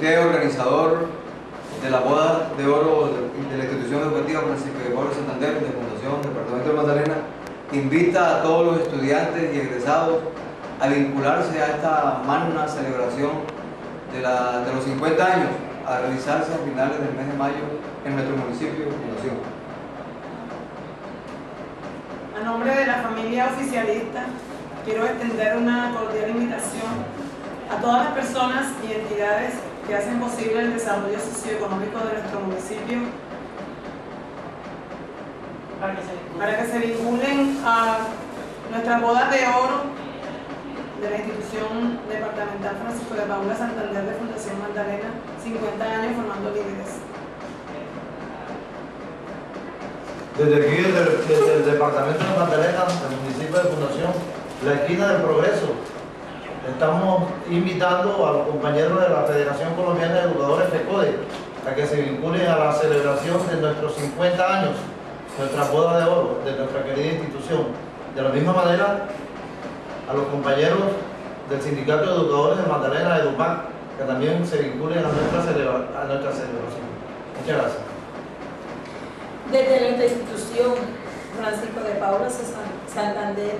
comité organizador de la boda de oro de la institución educativa Francisco de Paula Santander, de Fundación Departamento de Magdalena, invita a todos los estudiantes y egresados a vincularse a esta magna celebración de los 50 años, a realizarse a finales del mes de mayo en nuestro municipio de Fundación. A nombre de la familia oficialista, quiero extender una cordial invitación a todas las personas y entidades que hacen posible el desarrollo socioeconómico de nuestro municipio para que se vinculen a nuestras bodas de oro de la institución departamental Francisco de Paula Santander de Fundación Magdalena, 50 años formando líderes. Desde aquí, desde el departamento de Magdalena, del municipio de Fundación, la esquina del Progreso, estamos invitando a los compañeros de la Federación Colombiana de Educadores FECODE a que se vinculen a la celebración de nuestros 50 años, nuestra boda de oro de nuestra querida institución. De la misma manera, a los compañeros del Sindicato de Educadores de Magdalena, EDUMAC, que también se vinculen a nuestra celebración. Muchas gracias. Desde nuestra institución Francisco de Paula Santander,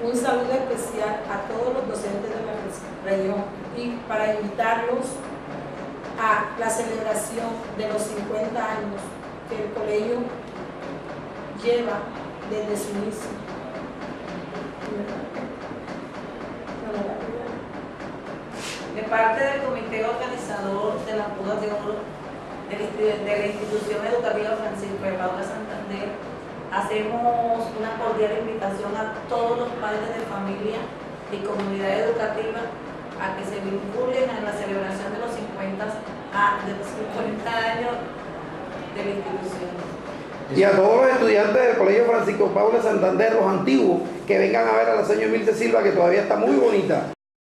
un saludo especial a todos los docentes de la región y para invitarlos a la celebración de los 50 años que el colegio lleva desde su inicio. De parte del comité organizador de las bodas de oro de la institución educativa Francisco de Paula Santander, hacemos una cordial invitación a todos los padres de familia y comunidad educativa a que se vinculen a la celebración de los 50 años de la institución. Y a todos los estudiantes del Colegio Francisco Paula Santander, los antiguos, que vengan a ver a la señora Milce Silva, que todavía está muy bonita.